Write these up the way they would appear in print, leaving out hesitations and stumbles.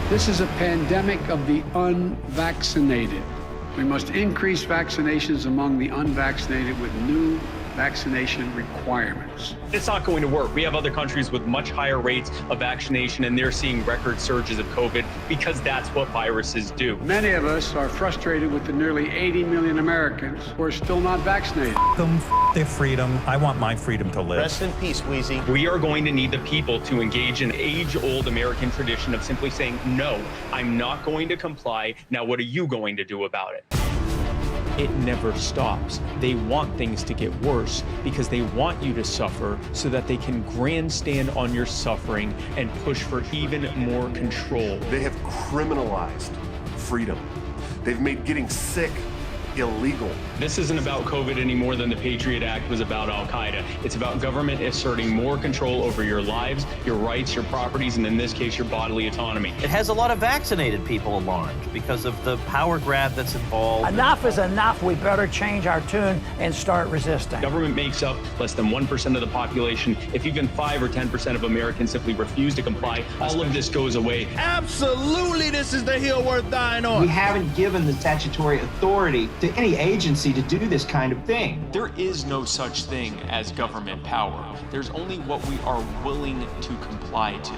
This is a pandemic of the unvaccinated. We must increase vaccinations among the unvaccinated with new vaccination requirements. It's not going to work. We have other countries with much higher rates of vaccination, and they're seeing record surges of COVID because that's what viruses do. Many of us are frustrated with the nearly 80 million Americans who are still not vaccinated. Them, their freedom. I want my freedom to live. Rest in peace, Wheezy. We are going to need the people to engage in age-old American tradition of simply saying, no, I'm not going to comply. Now, what are you going to do about it? It never stops. They want things to get worse because they want you to suffer so that they can grandstand on your suffering and push for even more control. They have criminalized freedom. They've made getting sick illegal. This isn't about COVID any more than the Patriot Act was about Al-Qaeda. It's about government asserting more control over your lives, your rights, your properties, and in this case, your bodily autonomy. It has a lot of vaccinated people alarmed because of the power grab that's involved. Enough is enough. We better change our tune and start resisting. Government makes up less than 1% of the population. If even 5 or 10% of Americans simply refuse to comply, all of this goes away. Absolutely, this is the hill worth dying on. We haven't given the statutory authority to any agency to do this kind of thing. There is no such thing as government power. There's only what we are willing to comply to.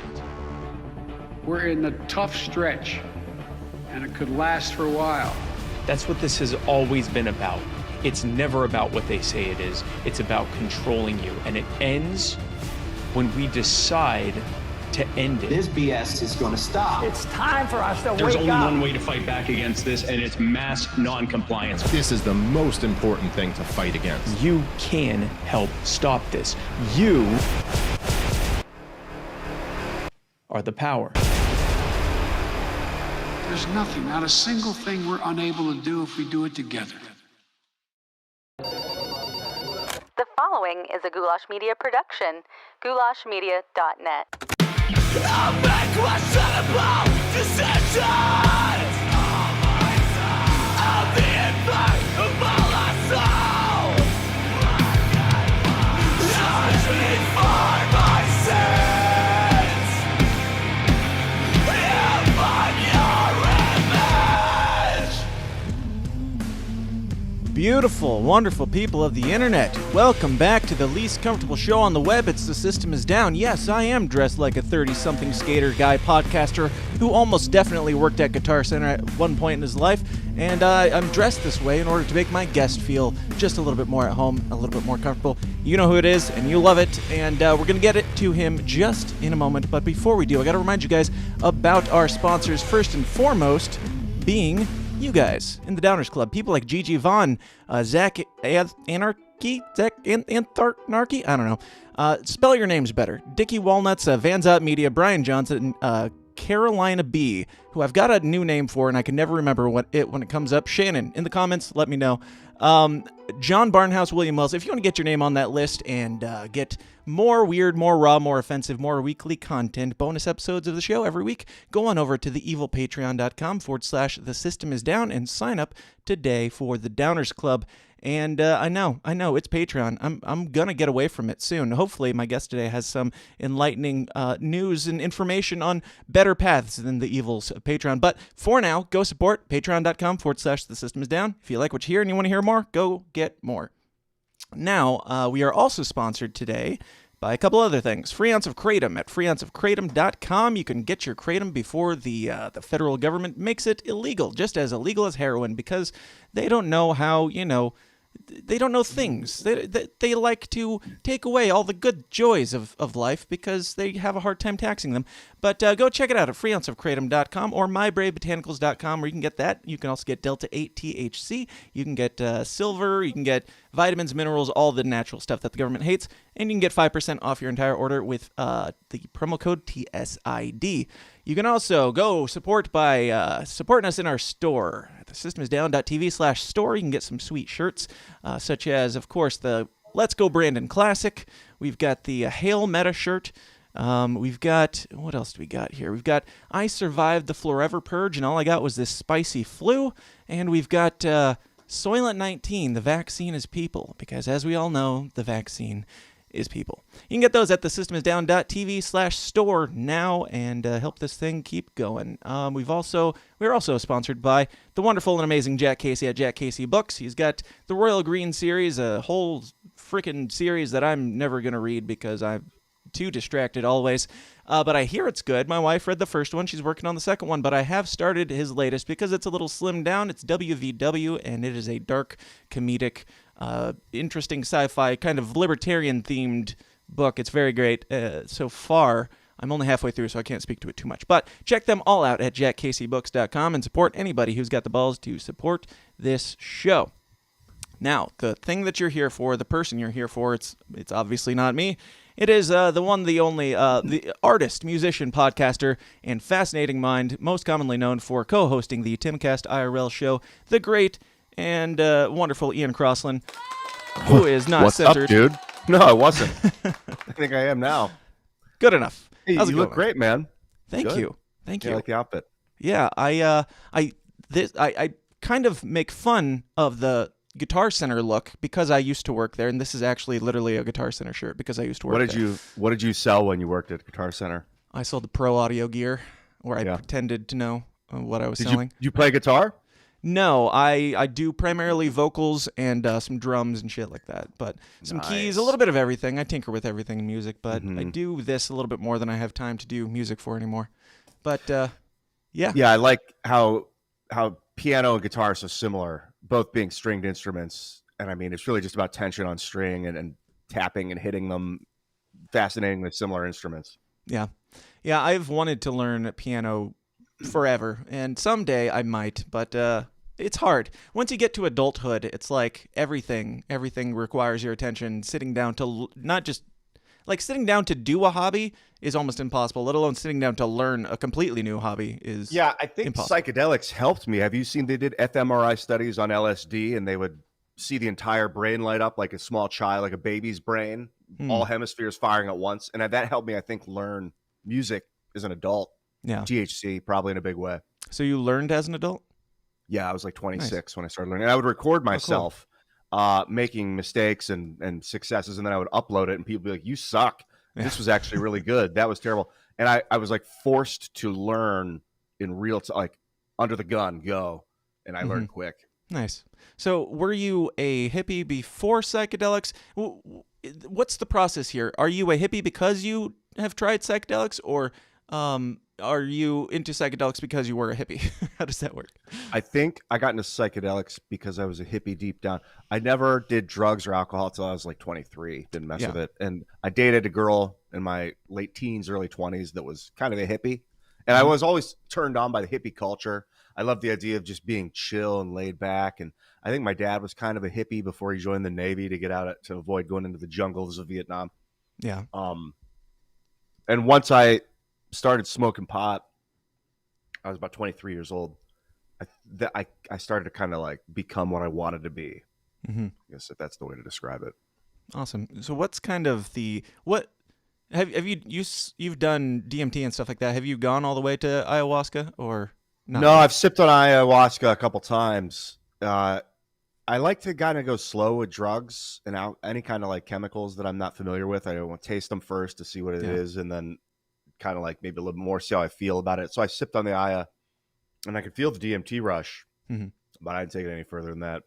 We're in the tough stretch, and it could last for a while. That's what this has always been about. It's never about what they say it is. It's about controlling you, and it ends when we decide to end it. This BS is going to stop. It's time for us to There's wake only up. one way to fight back against this, and it's mass non-compliance. This is the most important thing to fight against. You can help stop this. You are the power. There's nothing, not a single thing we're unable to do if we do it together. The following is a Goulash Media production. goulashmedia.net. I'll make questionable decisions. I'll be in fact of all I soul. Judge me for my sins. Live on your image. Beautiful, wonderful people of the internet. Welcome back to the least comfortable show on the web. It's The System Is Down. Yes, I am dressed like a 30-something skater guy podcaster who almost definitely worked at Guitar Center at one point in his life, and I'm dressed this way in order to make my guest feel just a little bit more at home, a little bit more comfortable. You know who it is, and you love it, and we're going to get it to him just in a moment. But before we do, I got to remind you guys about our sponsors, first and foremost being you guys in the Downers Club. People like Gigi Vaughn, Zach Anarchy, Antharchy, I don't know. Spell your names better. Dickie Walnuts, Vanzot Media, Brian Johnson, Carolina B, who I've got a new name for and I can never remember when it comes up. Shannon, in the comments, let me know. John Barnhouse, William Wells, if you want to get your name on that list and get more weird, more raw, more offensive, more weekly content, bonus episodes of the show every week, go on over to theevilpatreon.com/The System Is Down and sign up today for the Downers Club. And I know, it's Patreon. I'm gonna get away from it soon. Hopefully, my guest today has some enlightening news and information on better paths than the evil's Patreon. But for now, go support patreon.com/The System Is Down. If you like what you hear and you want to hear more, go get more. Now, we are also sponsored today by a couple other things. Free ounce of Kratom at freeounceofkratom.com. You can get your Kratom before the federal government makes it illegal, just as illegal as heroin, because they don't know how, they don't know things. They like to take away all the good joys of life because they have a hard time taxing them. But go check it out at freeounceofkratom.com or myBraveBotanicals.com, where you can get that. You can also get Delta 8 THC. You can get silver. You can get vitamins, minerals, all the natural stuff that the government hates. And you can get 5% off your entire order with the promo code TSID. You can also go support by supporting us in our store at thesystemisdown.tv/store. You can get some sweet shirts, such as, of course, the Let's Go Brandon Classic. We've got the Hail Meta shirt. We've got, what else do we got here? We've got I Survived the Forever Purge, and all I got was this spicy flu. And we've got Soylent 19, the vaccine is people, because as we all know, the vaccine is people. You can get those at thesystemisdown.tv/store now and help this thing keep going. We're also sponsored by the wonderful and amazing Jack Casey at Jack Casey Books. He's got the Royal Green series, a whole freaking series that I'm never going to read because I'm too distracted always. But I hear it's good. My wife read the first one. She's working on the second one, but I have started his latest because it's a little slimmed down. It's WVW, and it is a dark, comedic, interesting sci-fi, kind of libertarian-themed book. It's very great. So far, I'm only halfway through, so I can't speak to it too much. But check them all out at jackcaseybooks.com and support anybody who's got the balls to support this show. Now, the thing that you're here for, the person you're here for, it's obviously not me. It is the one, the only, the artist, musician, podcaster, and fascinating mind, most commonly known for co-hosting the Timcast IRL show, the great and wonderful Ian Crossland, who is not censored. What's up, dude? No, I wasn't. I think I am now. Good enough. Hey, How's it you going? Look great, man. Thank Good. you. Thank you. I like the outfit. Yeah, I kind of make fun of the Guitar Center look because I used to work there, and this is actually literally a Guitar Center shirt because I used to work there. What did you sell when you worked at Guitar Center? I sold the pro audio gear, where I pretended to know what I was selling. Did you play guitar? No, I do primarily vocals and some drums and shit like that, but some keys, a little bit of everything. I tinker with everything in music, but I do this a little bit more than I have time to do music for anymore. But yeah. Yeah, I like how piano and guitar are so similar, both being stringed instruments. And I mean, it's really just about tension on string and tapping and hitting them. Fascinatingly similar instruments. Yeah. Yeah, I've wanted to learn piano forever, and someday I might, but it's hard. Once you get to adulthood, it's like everything requires your attention. Sitting down to not just like sitting down to do a hobby is almost impossible, let alone sitting down to learn a completely new hobby is I think impossible. Psychedelics helped me. Have you seen they did fMRI studies on LSD, and they would see the entire brain light up like a small child, like a baby's brain, all hemispheres firing at once, and that helped me, I think, learn music as an adult. Yeah. THC, probably in a big way. So you learned as an adult? Yeah, I was like 26 when I started learning. And I would record myself making mistakes and successes, and then I would upload it, and people would be like, you suck. This was actually really good. That was terrible. And I was like forced to learn in real time, like under the gun, go. And I learned quick. Nice. So were you a hippie before psychedelics? What's the process here? Are you a hippie because you have tried psychedelics, or are you into psychedelics because you were a hippie? How does that work? I think I got into psychedelics because I was a hippie deep down. I never did drugs or alcohol until I was like 23. Didn't mess with it. And I dated a girl in my late teens, early 20s that was kind of a hippie. And I was always turned on by the hippie culture. I love the idea of just being chill and laid back. And I think my dad was kind of a hippie before he joined the Navy to get out to avoid going into the jungles of Vietnam. Yeah. And once I started smoking pot, I was about 23 years old. I started to kind of like become what I wanted to be. I guess if that's the way to describe it. Awesome. So what's kind of have you've done DMT and stuff like that? Have you gone all the way to ayahuasca or not? No, I've sipped on ayahuasca a couple times. I like to kind of go slow with drugs and any kind of like chemicals that I'm not familiar with. I want to taste them first to see what it is, and then kind of like maybe a little more see how I feel about it. So I sipped on the Aya, and I could feel the DMT rush, but I didn't take it any further than that.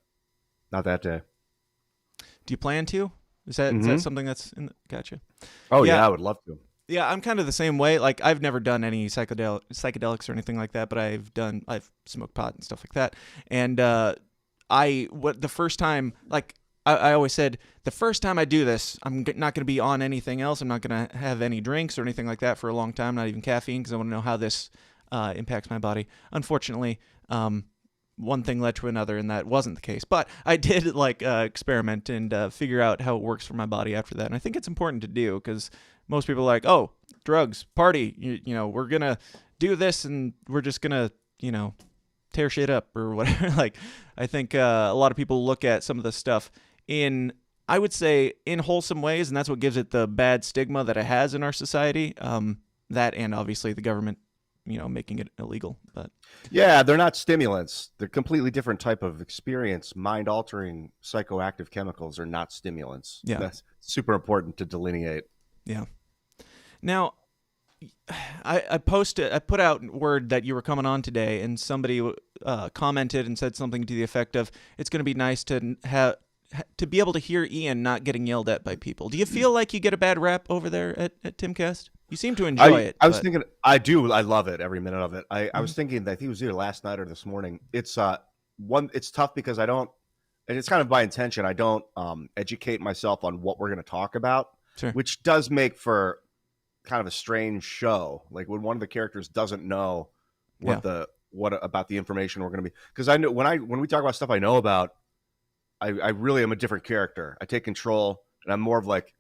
Not that day. Do you plan to? Is that something that's in gotcha? Oh yeah, I would love to. Yeah, I'm kind of the same way. Like I've never done any psychedelics or anything like that, but I've smoked pot and stuff like that. And the first time, like I always said, the first time I do this, I'm not going to be on anything else. I'm not going to have any drinks or anything like that for a long time, not even caffeine, because I want to know how this impacts my body. Unfortunately, one thing led to another, and that wasn't the case. But I did experiment and figure out how it works for my body after that. And I think it's important to do, because most people are like, oh, drugs, party, you know, we're going to do this and we're just going to, tear shit up or whatever. Like, I think a lot of people look at some of the stuff in, I would say, in wholesome ways, and that's what gives it the bad stigma that it has in our society. That and obviously the government making it illegal. But yeah, they're not stimulants. They're completely different type of experience. Mind-altering psychoactive chemicals are not stimulants. Yeah. That's super important to delineate. Yeah. Now, I put out word that you were coming on today, and somebody commented and said something to the effect of, "It's going to be nice to be able to hear Ian not getting yelled at by people." Do you feel like you get a bad rap over there at Timcast? You seem to enjoy it. I was thinking, I do. I love it, every minute of it. I was thinking, I think it was either last night or this morning. It's it's tough because I don't, and it's kind of by intention, I don't educate myself on what we're going to talk about, sure. Which does make for kind of a strange show. Like when one of the characters doesn't know what about the information we're going to be, because I know when we talk about stuff I know about, I really am a different character. I take control, and I'm more of like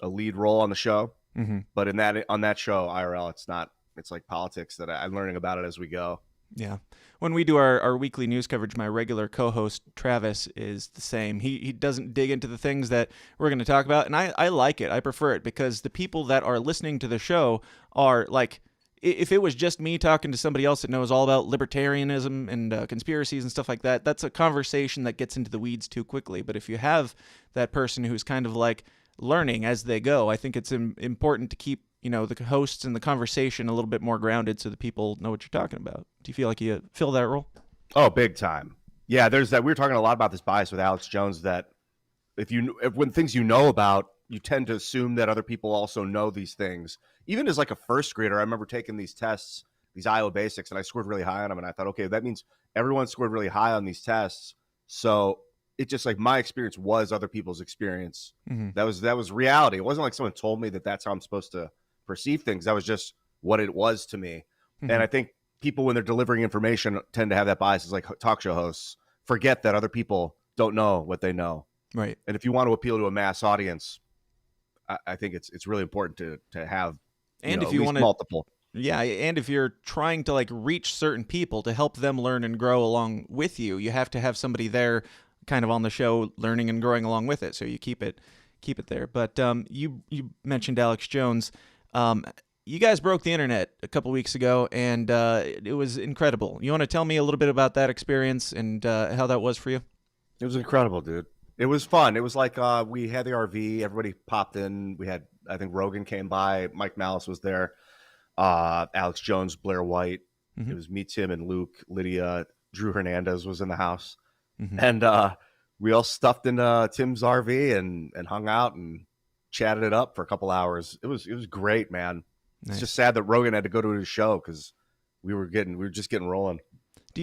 a lead role on the show. Mm-hmm. But on that show IRL, it's not. It's like politics that I'm learning about it as we go. Yeah. When we do our weekly news coverage, my regular co-host Travis is the same. He doesn't dig into the things that we're going to talk about, and I like it. I prefer it because the people that are listening to the show are like, if it was just me talking to somebody else that knows all about libertarianism and conspiracies and stuff like that, that's a conversation that gets into the weeds too quickly. But if you have that person who's kind of like learning as they go, I think it's important to keep the hosts and the conversation a little bit more grounded so that people know what you're talking about. Do you feel like you fill that role? Oh, big time. Yeah, there's that. We were talking a lot about this bias with Alex Jones, that when things you know about, you tend to assume that other people also know these things. Even as like a first grader, I remember taking these tests, these IO basics, and I scored really high on them. And I thought, okay, that means everyone scored really high on these tests. So it just like my experience was other people's experience. Mm-hmm. That was reality. It wasn't like someone told me that that's how I'm supposed to perceive things. That was just what it was to me. Mm-hmm. And I think people, when they're delivering information, tend to have that bias. It's like talk show hosts forget that other people don't know what they know. Right. And if you want to appeal to a mass audience, I think it's really important to have, and if you want multiple. Yeah, and if you're trying to like reach certain people to help them learn and grow along with you, you have to have somebody there kind of on the show learning and growing along with it. So you keep it there. But you mentioned Alex Jones. You guys broke the internet a couple weeks ago, and it was incredible. You want to tell me a little bit about that experience and how that was for you? It was incredible, dude. It was fun. It was like we had the RV. Everybody popped in. We had, I think Rogan came by. Mike Malice was there. Alex Jones, Blair White. Mm-hmm. It was me, Tim, and Luke. Lydia, Drew Hernandez was in the house. Mm-hmm. And we all stuffed into Tim's RV and hung out and chatted it up for a couple hours. It was great, man. Nice. It's just sad that Rogan had to go to his show because we were just getting rolling. Do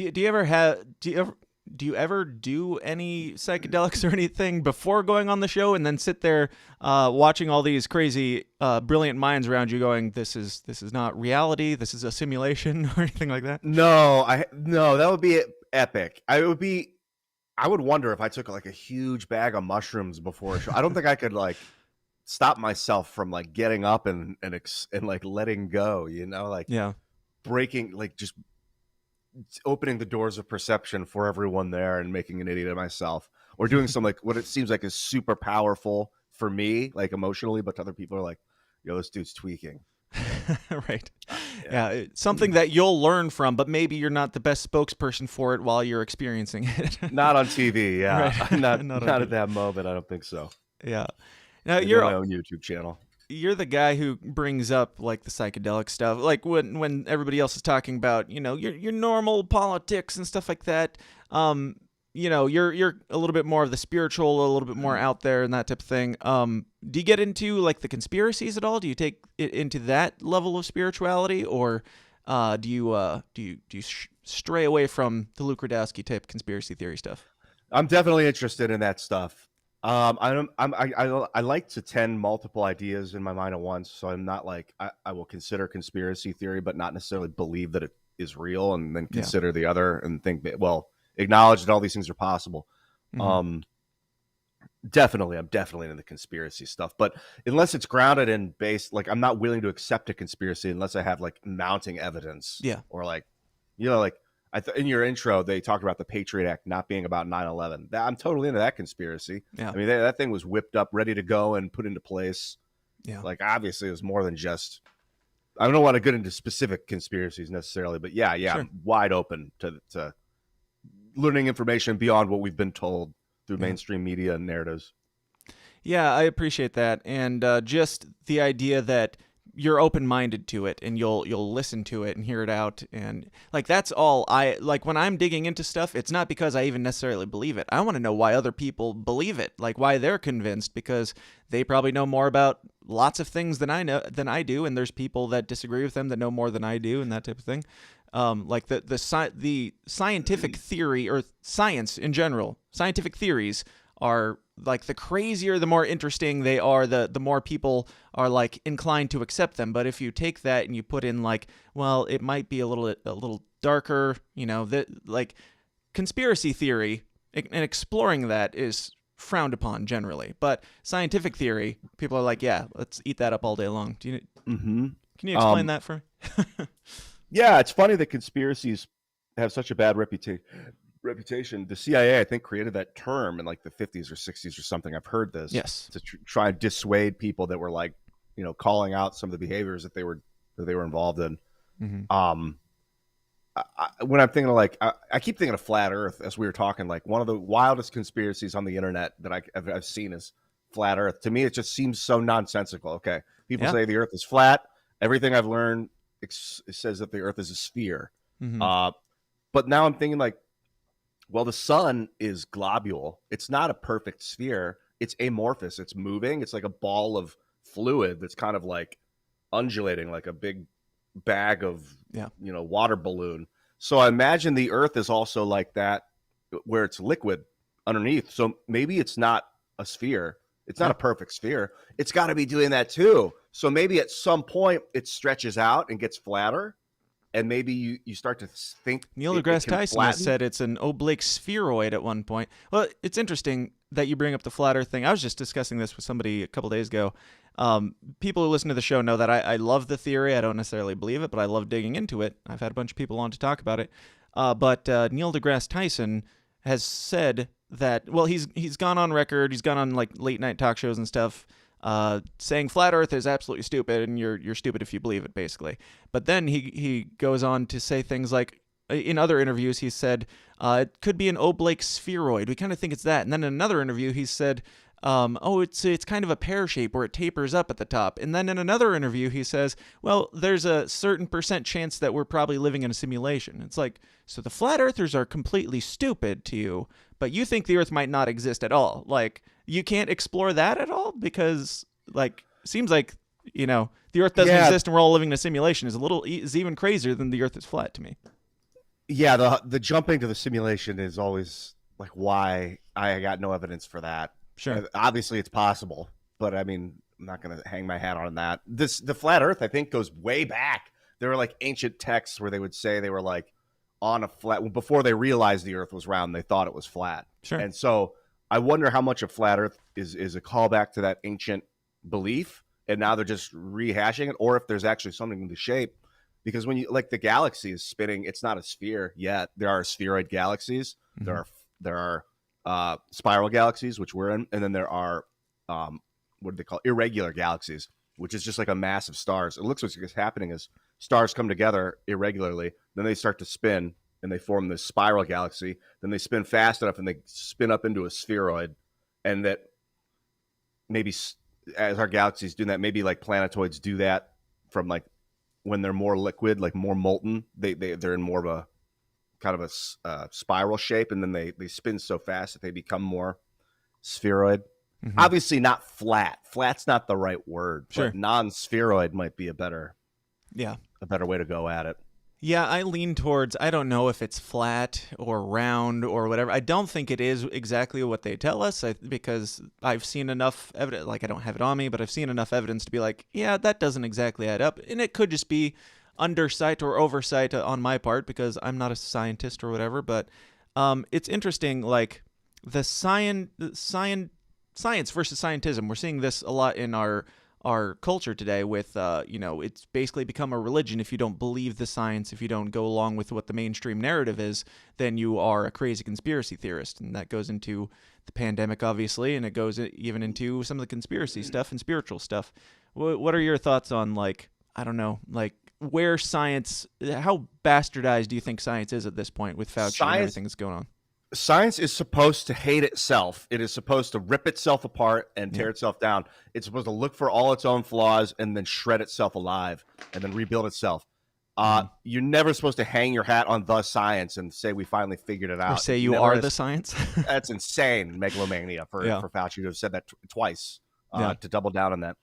you ever do any psychedelics or anything before going on the show and then sit there watching all these crazy brilliant minds around you going, this is not reality, this is a simulation, or anything like that? No, that would be epic. I would wonder if I took like a huge bag of mushrooms before a show. I don't think I could like stop myself from like getting up and like letting go, like yeah, breaking, like just opening the doors of perception for everyone there and making an idiot of myself, or doing some like what it seems like is super powerful for me, like emotionally, but to other people are like, yo, this dude's tweaking. Right. Yeah. It's something that you'll learn from, but maybe you're not the best spokesperson for it while you're experiencing it. Not on TV. Yeah. Right. not at that moment. I don't think so. Yeah. Now you're my own YouTube channel. You're the guy who brings up like the psychedelic stuff, like when everybody else is talking about, your normal politics and stuff like that. You're a little bit more of the spiritual, a little bit more out there and that type of thing. Do you get into like the conspiracies at all? Do you take it into that level of spirituality, or do you stray away from the Luke Rudowski type conspiracy theory stuff? I'm definitely interested in that stuff. I like to tend multiple ideas in my mind at once, so I'm not like I will consider conspiracy theory, but not necessarily believe that it is real, and then consider the other and think, well, acknowledge that all these things are possible. Mm-hmm. I'm definitely into the conspiracy stuff, but unless it's grounded in base, like I'm not willing to accept a conspiracy unless I have like mounting evidence. Yeah, or like, like. In your intro, they talked about the Patriot Act not being about 9/11. I'm totally into that conspiracy. Yeah. I mean, that thing was whipped up, ready to go, and put into place. Yeah. Like, obviously, it was more than just I don't want to get into specific conspiracies necessarily, but yeah, Sure. I'm wide open to learning information beyond what we've been told through mainstream media and narratives. Yeah, I appreciate that, and just the idea that you're open-minded to it, and you'll listen to it and hear it out, and like that's all I like when I'm digging into stuff. It's not because I even necessarily believe it. I want to know why other people believe it, like why they're convinced, because they probably know more about lots of things than I do, and there's people that disagree with them that know more than I do, and that type of thing. Like the scientific theory or science in general, scientific theories are like the crazier, the more interesting they are, the more people are like inclined to accept them. But if you take that and you put in like, well, it might be a little darker, like conspiracy theory and exploring that is frowned upon generally. But scientific theory, people are like, yeah, let's eat that up all day long. Can you explain that for me? Yeah, it's funny that conspiracies have such a bad reputation. The CIA, I think, created that term in like the 50s or 60s or something. I've heard this. Yes. To try and dissuade people that were like, calling out some of the behaviors that they were involved in. Mm-hmm. When I'm thinking of like, I keep thinking of flat Earth as we were talking. Like one of the wildest conspiracies on the internet that I've seen is flat Earth. To me, it just seems so nonsensical. Okay, people say the Earth is flat. Everything I've learned says that the Earth is a sphere. Mm-hmm. But now I'm thinking like, well, the sun is globule. It's not a perfect sphere. It's amorphous. It's moving. It's like a ball of fluid that's kind of like undulating, like a big bag of, water balloon. So I imagine the Earth is also like that, where it's liquid underneath. So maybe it's not a sphere. It's not a perfect sphere. It's got to be doing that too. So maybe at some point it stretches out and gets flatter. And maybe you start to think Neil deGrasse Tyson has said it's an oblique spheroid at one point. Well, it's interesting that you bring up the flat Earth thing. I was just discussing this with somebody a couple days ago. People who listen to the show know that I love the theory. I don't necessarily believe it, but I love digging into it. I've had a bunch of people on to talk about it. But Neil deGrasse Tyson has said that, well, he's gone on record. He's gone on like late night talk shows and stuff, saying flat Earth is absolutely stupid, and you're stupid if you believe it, basically. But then he goes on to say things like, in other interviews, he said it could be an oblique spheroid. We kind of think it's that. And then in another interview, he said, it's kind of a pear shape where it tapers up at the top. And then in another interview, he says, well, there's a certain percent chance that we're probably living in a simulation. It's like, so the flat earthers are completely stupid to you, but you think the Earth might not exist at all. Like, you can't explore that at all because, like, seems like, the Earth doesn't exist and we're all living in a simulation is even crazier than the Earth is flat to me. Yeah, the jumping to the simulation is always like why I got no evidence for that. Sure. Obviously, it's possible, but I mean, I'm not going to hang my hat on that. The flat Earth, I think, goes way back. There were like ancient texts where they would say they were like on a flat before they realized the Earth was round. They thought it was flat. Sure. And so I wonder how much of flat Earth is a callback to that ancient belief, and now they're just rehashing it, or if there's actually something in the shape. Because when you like the galaxy is spinning, it's not a sphere yet. There are spheroid galaxies. Mm-hmm. There are spiral galaxies, which we're in, and then there are what do they call irregular galaxies, which is just like a mass of stars. It looks like what's happening is stars come together irregularly, then they start to spin, and they form this spiral galaxy. Then they spin fast enough, and they spin up into a spheroid, and that maybe as our galaxies do that, maybe like planetoids do that from like when they're more liquid, like more molten, they're in more of a kind of a spiral shape, and then they spin so fast that they become more spheroid. Mm-hmm. Obviously not flat. Flat's not the right word, sure. But non-spheroid might be a better way to go at it. Yeah, I lean towards, I don't know if it's flat or round or whatever. I don't think it is exactly what they tell us because I've seen enough evidence, like I don't have it on me, but I've seen enough evidence to be like, yeah, that doesn't exactly add up. And it could just be undersight or oversight on my part because I'm not a scientist or whatever. But it's interesting, like the science versus scientism. We're seeing this a lot in our culture today with, it's basically become a religion. If you don't believe the science, if you don't go along with what the mainstream narrative is, then you are a crazy conspiracy theorist. And that goes into the pandemic, obviously, and it goes even into some of the conspiracy stuff and spiritual stuff. What are your thoughts on, like, I don't know, like where science, how bastardized do you think science is at this point with Fauci and everything that's going on? Science is supposed to hate itself. It is supposed to rip itself apart and tear itself down. It's supposed to look for all its own flaws and then shred itself alive and then rebuild itself. You're never supposed to hang your hat on the science and say we finally figured it out. Or say you are the science. That's insane, megalomania for Fauci to have said that twice, to double down on that.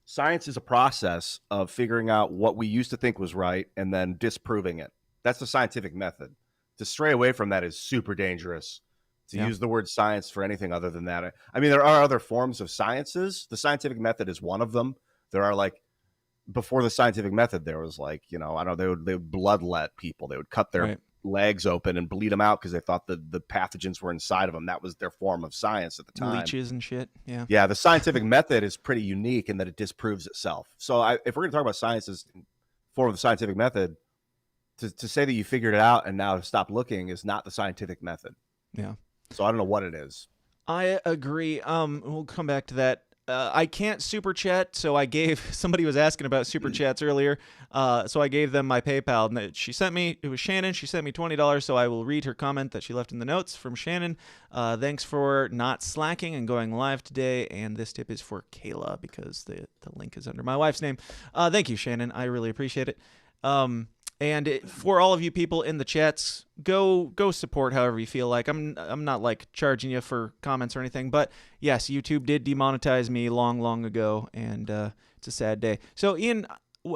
Science is a process of figuring out what we used to think was right and then disproving it. That's the scientific method. To stray away from that is super dangerous. To use the word science for anything other than that. I mean, there are other forms of sciences. The scientific method is one of them. There are like, before the scientific method, there was like, I don't know, they would bloodlet people. They would cut their legs open and bleed them out because they thought the pathogens were inside of them. That was their form of science at the time. Leeches and shit. Yeah. Yeah. The scientific method is pretty unique in that it disproves itself. So if we're going to talk about science as form of the scientific method, to say that you figured it out and now stop looking is not the scientific method. Yeah. So I don't know what it is. I agree. We'll come back to that. I can't super chat, so I gave somebody was asking about super chats earlier. So I gave them my PayPal, and she sent me. It was Shannon. She sent me $20, so I will read her comment that she left in the notes from Shannon. Thanks for not slacking and going live today. And this tip is for Kayla because the link is under my wife's name. Thank you, Shannon. I really appreciate it. And for all of you people in the chats, go support however you feel like. I'm not like charging you for comments or anything, but yes, YouTube did demonetize me long ago, and it's a sad day. So Ian,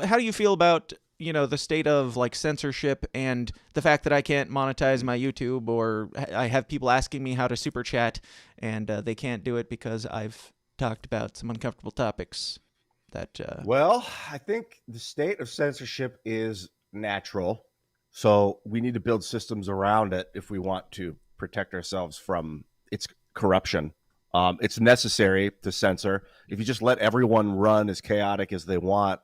how do you feel about the state of like censorship and the fact that I can't monetize my YouTube, or I have people asking me how to super chat and they can't do it because I've talked about some uncomfortable topics that Well, I think the state of censorship is natural, so we need to build systems around it if we want to protect ourselves from its corruption. It's necessary to censor. If you just let everyone run as chaotic as they want,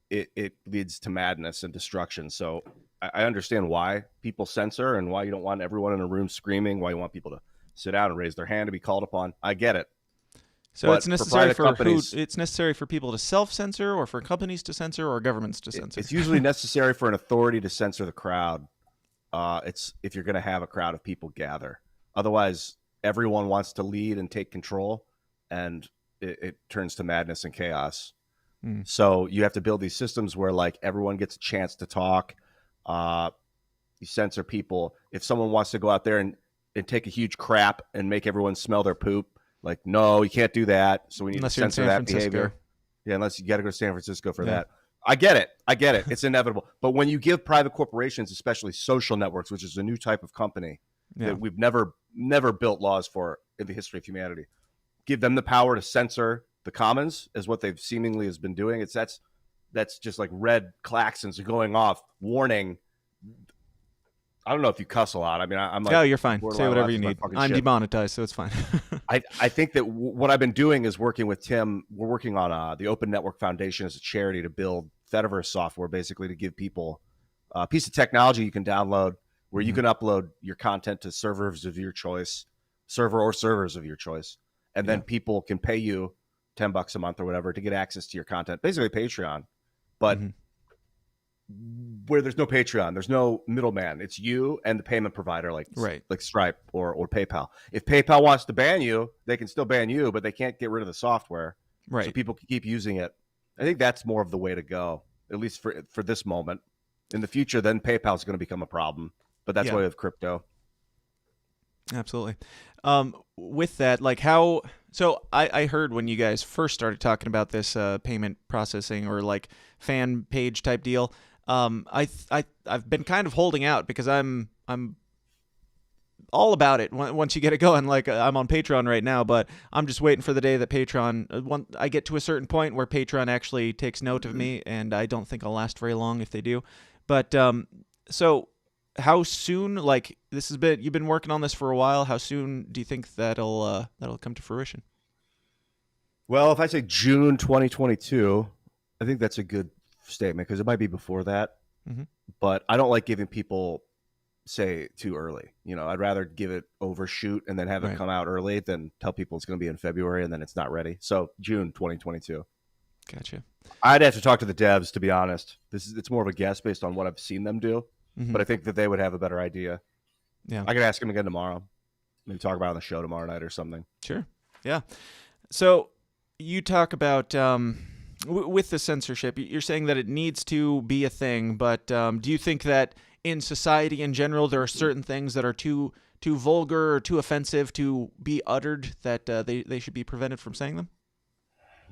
it leads to madness and destruction. So I understand why people censor and why you don't want everyone in a room screaming, why you want people to sit down and raise their hand to be called upon. I get it. So but it's necessary it's necessary for people to self-censor, or for companies to censor, or governments to censor. It's usually necessary for an authority to censor the crowd. It's if you're going to have a crowd of people gather. Otherwise, everyone wants to lead and take control, and it turns to madness and chaos. So you have to build these systems where like everyone gets a chance to talk. You censor people. If someone wants to go out there and take a huge crap and make everyone smell their poop, like, no, you can't do that. So we need to censor that behavior. Yeah, unless you got to go to San Francisco for that. I get it. It's inevitable. But when you give private corporations, especially social networks, which is a new type of company that we've never built laws for in the history of humanity, give them the power to censor the commons, as what they've seemingly has been doing. That's just like red klaxons are going off, warning. I don't know if you cuss a lot. I mean, I'm like, no, you're fine. Say whatever you need. I'm demonetized, so it's fine. I think that what I've been doing is working with Tim. We're working on the Open Network Foundation as a charity to build Metaverse software, basically to give people a piece of technology you can download where you can upload your content to servers of your choice, servers of your choice, and then people can pay you $10 a month or whatever to get access to your content, basically Patreon, but where there's no Patreon, there's no middleman. It's you and the payment provider, like Stripe or PayPal. If PayPal wants to ban you, they can still ban you, but they can't get rid of the software. Right. So people can keep using it. I think that's more of the way to go, at least for this moment. In the future, then PayPal is going to become a problem, but that's why we have crypto. Absolutely. With that, like how, so I heard when you guys first started talking about this payment processing or like fan page type deal, I've been kind of holding out because I'm all about it once you get it going. Like I'm on Patreon right now, but I'm just waiting for the day that Patreon, I get to a certain point where Patreon actually takes note of me, and I don't think I'll last very long if they do. But so how soon, like this has been, you've been working on this for a while. How soon do you think that'll come to fruition? Well, if I say June 2022, I think that's a good statement because it might be before that. But I don't like giving people say too early. You know, I'd rather give it overshoot and then have it come out early than tell people it's going to be in February and then it's not ready. So June 2022. Gotcha. I'd have to talk to the devs, to be honest. It's more of a guess based on what I've seen them do, but I think that they would have a better idea. Yeah, I could ask them again tomorrow. Maybe talk about it on the show tomorrow night or something. Sure. Yeah. So you talk about with the censorship, you're saying that it needs to be a thing, but do you think that in society in general, there are certain things that are too vulgar or too offensive to be uttered that they should be prevented from saying them?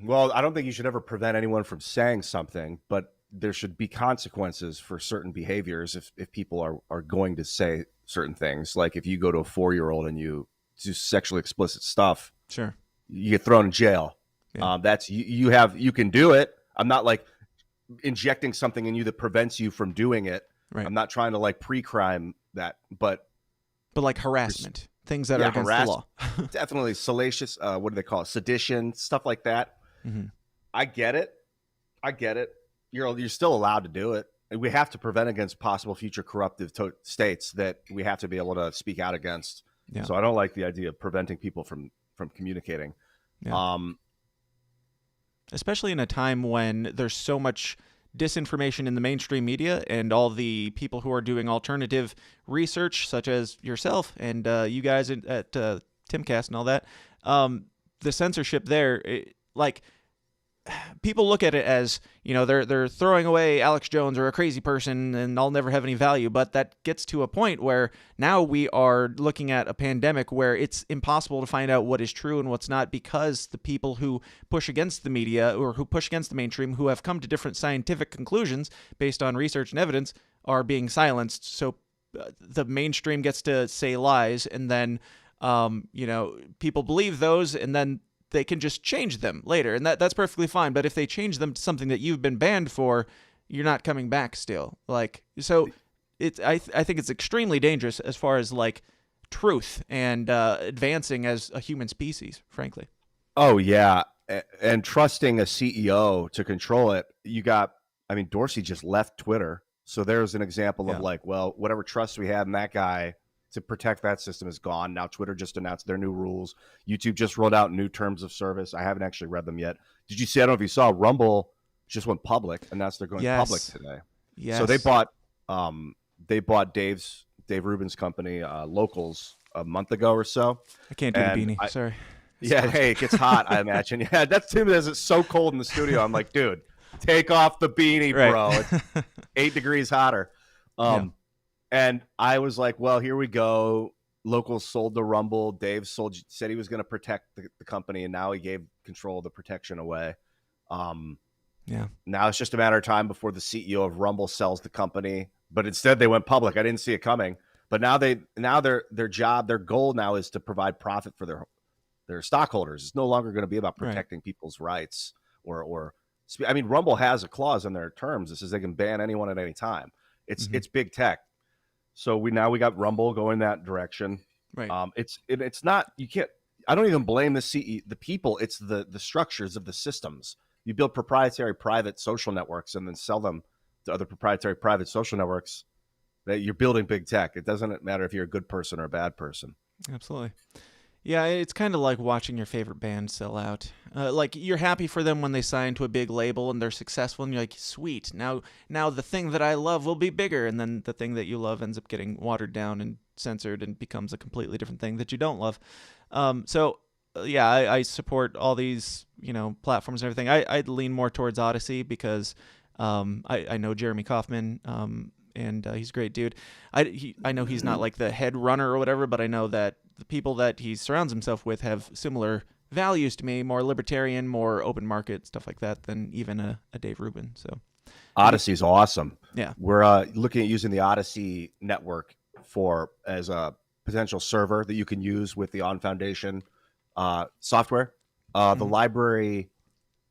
Well, I don't think you should ever prevent anyone from saying something, but there should be consequences for certain behaviors if people are going to say certain things. Like if you go to a 4-year-old and you do sexually explicit stuff, sure, you get thrown in jail. Yeah. That's you can do it. I'm not like injecting something in you that prevents you from doing it. Right. I'm not trying to like pre-crime that, but like harassment, things that are against the law. Definitely salacious. What do they call it? Sedition, stuff like that. Mm-hmm. I get it. You're still allowed to do it. And we have to prevent against possible future corruptive states that we have to be able to speak out against. Yeah. So I don't like the idea of preventing people from communicating. Yeah. Especially in a time when there's so much disinformation in the mainstream media and all the people who are doing alternative research, such as yourself and you guys at Timcast and all that. The censorship there, people look at it as, they're throwing away Alex Jones or a crazy person and I'll never have any value. But that gets to a point where now we are looking at a pandemic where it's impossible to find out what is true and what's not, because the people who push against the media or who push against the mainstream, who have come to different scientific conclusions based on research and evidence, are being silenced. So the mainstream gets to say lies, and then, people believe those, and then they can just change them later, and that's perfectly fine. But if they change them to something that you've been banned for, you're not coming back still. I think it's extremely dangerous as far as truth and advancing as a human species, frankly. Oh yeah, and trusting a CEO to control it. Dorsey just left Twitter, so there's an example of whatever trust we had in that guy to protect that system is gone. Now Twitter just announced their new rules. YouTube just rolled out new terms of service. I haven't actually read them yet. Did you see? I don't know if you saw, Rumble just went public, announced they're going public today. Yes. So they bought Dave Rubin's company, Locals, a month ago or so. I can't do the beanie. Sorry. Yeah, hey, it gets hot, I imagine. Yeah, that's Tim. It's so cold in the studio. I'm like, dude, take off the beanie, bro. It's 8 degrees hotter. And I was like, well, here we go. Locals sold to Rumble. Dave said he was going to protect the company, and now he gave control of the protection away. Now it's just a matter of time before the CEO of Rumble sells the company. But instead, they went public. I didn't see it coming. But now their goal now is to provide profit for their stockholders. It's no longer going to be about protecting people's rights Rumble has a clause in their terms that says they can ban anyone at any time. It's big tech. So we got Rumble going that direction. Right. It's not, you can't, I don't even blame the people. It's the structures of the systems. You build proprietary private social networks and then sell them to other proprietary private social networks. That you're building big tech. It doesn't matter if you're a good person or a bad person. Absolutely. Yeah, it's kind of like watching your favorite band sell out. You're happy for them when they sign to a big label and they're successful, and you're like, sweet, now the thing that I love will be bigger, and then the thing that you love ends up getting watered down and censored and becomes a completely different thing that you don't love. I support all these platforms and everything. I'd lean more towards Odyssey because I know Jeremy Kaufman, and he's a great dude. I know he's not like the head runner or whatever, but I know that the people that he surrounds himself with have similar values to me, more libertarian, more open market, stuff like that, than even a Dave Rubin. So Odyssey's awesome. Yeah. We're looking at using the Odyssey network as a potential server that you can use with the On Foundation software. The library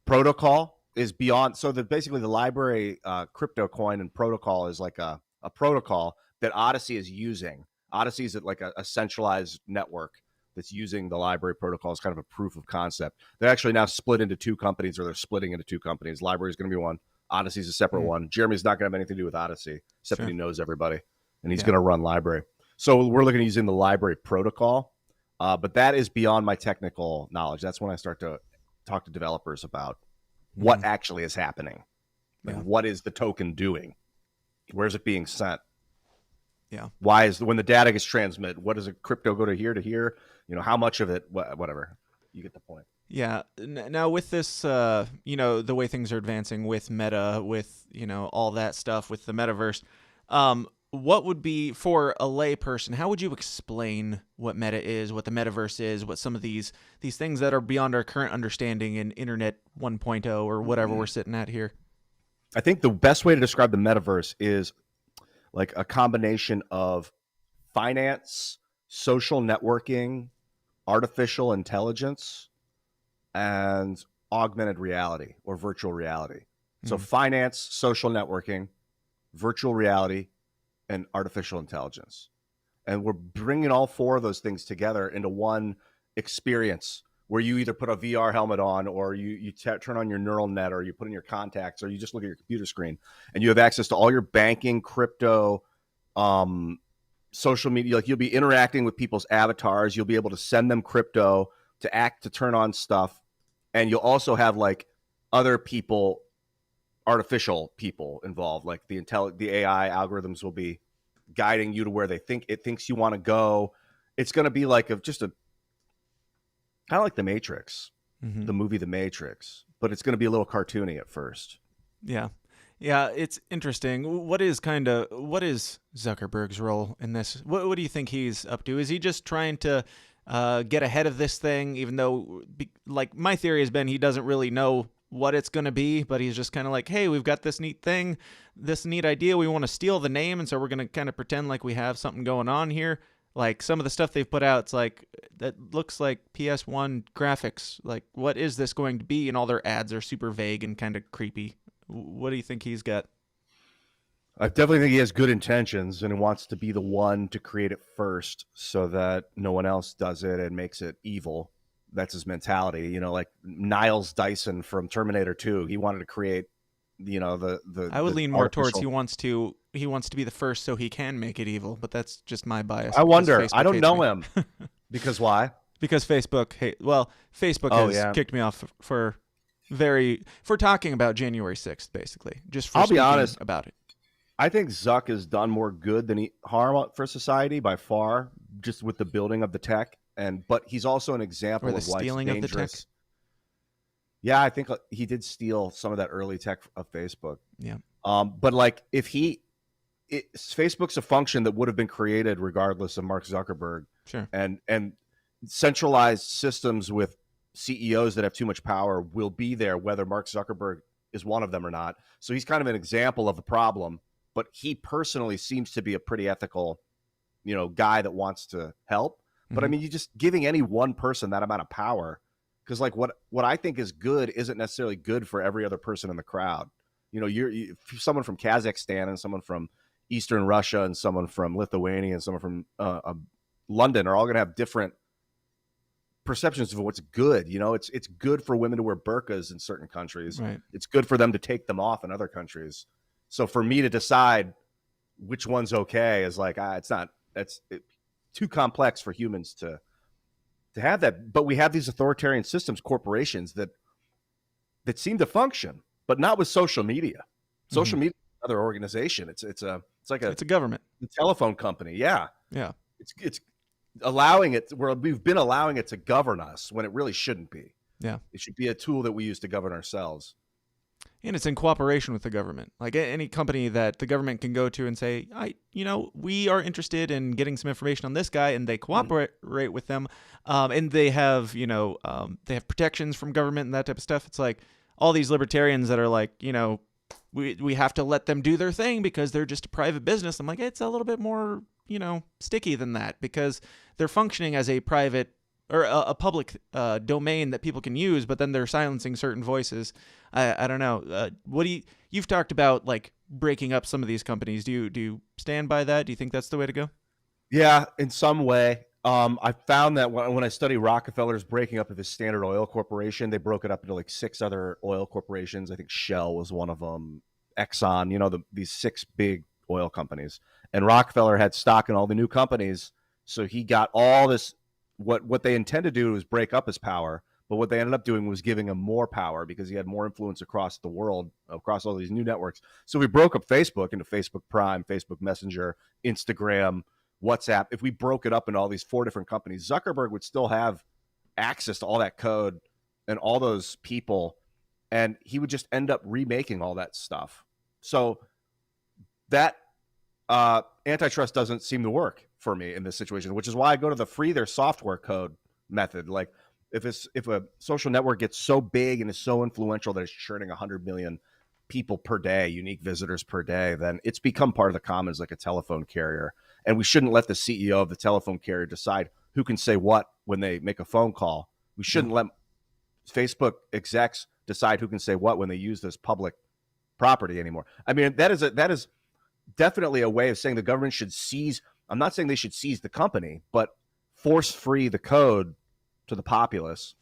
protocol is beyond. So basically the library crypto coin and protocol is like a protocol that Odyssey is using. Odyssey is like a centralized network that's using the library protocol as kind of a proof of concept. They're actually now split into two companies, or they're splitting into two companies. Library is going to be one. Odyssey is a separate one. Jeremy's not going to have anything to do with Odyssey, except that he knows everybody, and he's going to run library. So we're looking at using the library protocol, but that is beyond my technical knowledge. That's when I start to talk to developers about what actually is happening. Like, what is the token doing? Where's it being sent? Yeah. Why is when the data gets transmitted, what does a crypto go to here to here? How much of it, whatever. You get the point. Yeah. Now with this, the way things are advancing with Meta, with, all that stuff with the Metaverse, what would be, for a lay person, how would you explain what Meta is, what the Metaverse is, what some of these things that are beyond our current understanding in Internet 1.0 or whatever we're sitting at here? I think the best way to describe the Metaverse is like a combination of finance, social networking, artificial intelligence, and augmented reality or virtual reality. So finance, social networking, virtual reality, and artificial intelligence. And we're bringing all four of those things together into one experience where you either put a VR helmet on, or you turn on your neural net, or you put in your contacts, or you just look at your computer screen, and you have access to all your banking, crypto, social media. Like, you'll be interacting with people's avatars. You'll be able to send them crypto to turn on stuff. And you'll also have like other people, artificial people involved. Like the AI algorithms will be guiding you to where it thinks you want to go. It's going to be like just a kind of like The Matrix, the movie The Matrix, but it's going to be a little cartoony at first. Yeah. Yeah, it's interesting. What is Zuckerberg's role in this? What do you think he's up to? Is he just trying to get ahead of this thing, even though, like, my theory has been he doesn't really know what it's going to be, but he's just kind of like, hey, we've got this neat thing, this neat idea. We want to steal the name, and so we're going to kind of pretend like we have something going on here. Like, some of the stuff they've put out, it's like, that looks like PS1 graphics. Like, what is this going to be? And all their ads are super vague and kind of creepy. What do you think he's got? I definitely think he has good intentions, and he wants to be the one to create it first so that no one else does it and makes it evil. That's his mentality. Like Niles Dyson from Terminator 2. He wanted to create, the I would lean more artificial... towards he wants to be the first so he can make it evil, but that's just my bias. I wonder. I don't know him. Because why? Because Facebook has kicked me off for talking about January 6th, basically. Just for I'll be honest about it. I think Zuck has done more good than harm for society by far, just with the building of the tech. But he's also an example of why it's stealing of the tech. Yeah, I think he did steal some of that early tech of Facebook. Yeah. But like, Facebook's a function that would have been created regardless of Mark Zuckerberg. Sure. And centralized systems with CEOs that have too much power will be there, whether Mark Zuckerberg is one of them or not. So he's kind of an example of the problem, but he personally seems to be a pretty ethical, guy that wants to help. But I mean, you just giving any one person that amount of power, because like what I think is good isn't necessarily good for every other person in the crowd. You're someone from Kazakhstan and someone from Eastern Russia and someone from Lithuania and someone from London are all going to have different perceptions of what's good. It's good for women to wear burqas in certain countries. Right. It's good for them to take them off in other countries. So for me to decide which one's okay is like, that's too complex for humans to have that. But we have these authoritarian systems, corporations that seem to function, but not with social media. Social media is another organization. It's a government, a telephone company. Yeah. Yeah. It's allowing it where we've been allowing it to govern us when it really shouldn't be. Yeah. It should be a tool that we use to govern ourselves. And it's in cooperation with the government. Like any company that the government can go to and say, we are interested in getting some information on this guy, and they cooperate with them. And they have, they have protections from government and that type of stuff. It's like all these libertarians that are like, we have to let them do their thing because they're just a private business. I'm like, it's a little bit more, sticky than that, because they're functioning as a private or a public domain that people can use, but then they're silencing certain voices. I don't know. You've talked about like breaking up some of these companies. Do you stand by that? Do you think that's the way to go? Yeah, in some way. I found that when I study Rockefeller's breaking up of his Standard Oil Corporation, they broke it up into like 6 other oil corporations. I think Shell was one of them, Exxon, these 6 big oil companies. And Rockefeller had stock in all the new companies. So he got all this. What they intend to do is break up his power, But what they ended up doing was giving him more power because he had more influence across the world, across all these new networks. So we broke up Facebook into Facebook Prime, Facebook Messenger, Instagram, WhatsApp. If we broke it up into all these 4 different companies, Zuckerberg would still have access to all that code and all those people, and he would just end up remaking all that stuff. So that antitrust doesn't seem to work for me in this situation, which is why I go to the free their software code method. Like if a social network gets so big and is so influential that it's churning 100 million people per day, unique visitors per day, then it's become part of the commons like a telephone carrier. And we shouldn't let the CEO of the telephone carrier decide who can say what when they make a phone call. We shouldn't let Facebook execs decide who can say what when they use this public property anymore. I mean, that is definitely a way of saying the government should seize. I'm not saying they should seize the company, but force free the code to the populace.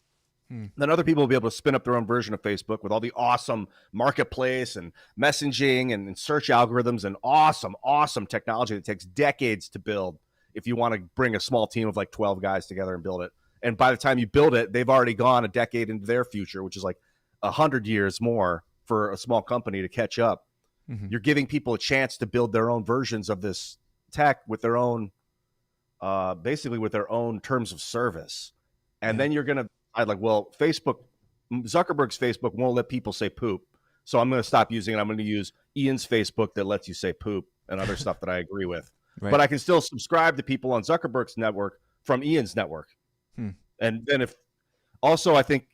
Then other people will be able to spin up their own version of Facebook with all the awesome marketplace and messaging and search algorithms and awesome technology that takes decades to build if you want to bring a small team of like 12 guys together and build it. And by the time you build it, they've already gone a decade into their future, which is like 100 years more for a small company to catch up. You're giving people a chance to build their own versions of this tech with their own, basically with their own terms of service. And then you're going to, well, Zuckerberg's Facebook won't let people say poop. So I'm going to stop using it. I'm going to use Ian's Facebook that lets you say poop and other stuff that I agree with. Right. But I can still subscribe to people on Zuckerberg's network from Ian's network. And then I think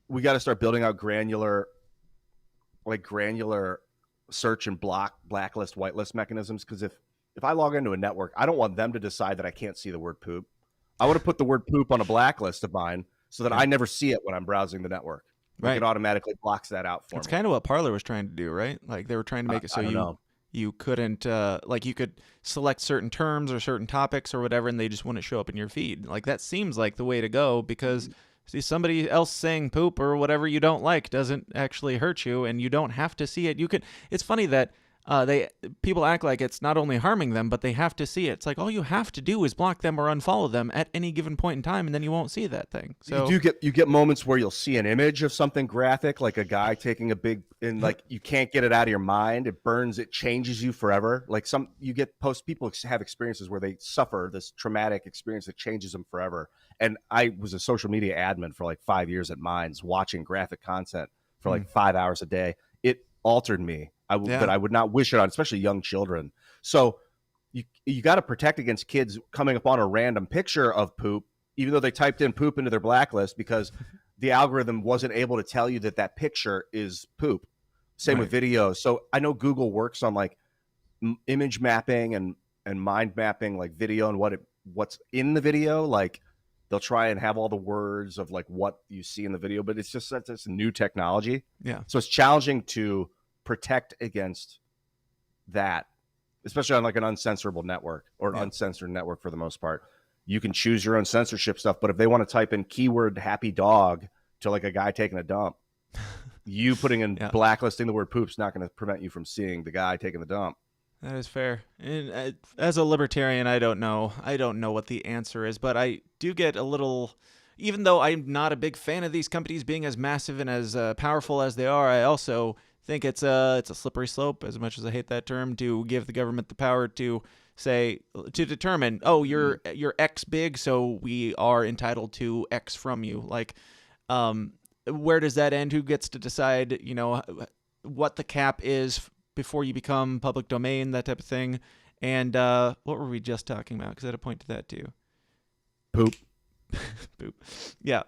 we got to start building out granular search and blacklist, whitelist mechanisms. Because if I log into a network, I don't want them to decide that I can't see the word poop. I want to put the word poop on a blacklist of mine so that I never see it when I'm browsing the network. Like it automatically blocks that out for me. It's kind of what Parler was trying to do, right? Like they were trying to make it so you couldn't, like you could select certain terms or certain topics or whatever, and they just wouldn't show up in your feed. Like that seems like the way to go because see somebody else saying poop or whatever you don't like doesn't actually hurt you, and you don't have to see it. You could. It's funny that people act like it's not only harming them, but they have to see it. It's like all you have to do is block them or unfollow them at any given point in time, and then you won't see that thing. So you get moments where you'll see an image of something graphic, like a guy taking a big, and like you can't get it out of your mind. It burns, it changes you forever. Like people have experiences where they suffer this traumatic experience that changes them forever. And I was a social media admin for like 5 years at Minds, watching graphic content for like 5 hours a day. It altered me. But I would not wish it on, especially young children. So you got to protect against kids coming upon a random picture of poop, even though they typed in poop into their blacklist, because the algorithm wasn't able to tell you that picture is poop. Same with videos. So I know Google works on like image mapping and mind mapping, like video and what's in the video. Like they'll try and have all the words of like what you see in the video, but it's just that's new technology. Yeah. So it's challenging to protect against that, especially on like an uncensorable network or an uncensored network. For the most part, you can choose your own censorship stuff, but if they want to type in keyword happy dog to like a guy taking a dump, you putting in blacklisting the word poop's not going to prevent you from seeing the guy taking the dump. That is fair. And as a libertarian, I don't know what the answer is, but I do get a little, even though I'm not a big fan of these companies being as massive and as powerful as they are, I also think it's a slippery slope, as much as I hate that term, to give the government the power to say, to determine, oh, you're X big, so we are entitled to X from you. Like, where does that end? Who gets to decide, what the cap is before you become public domain, that type of thing? And what were we just talking about? Because I had a point to that too. Poop. Poop. Yeah.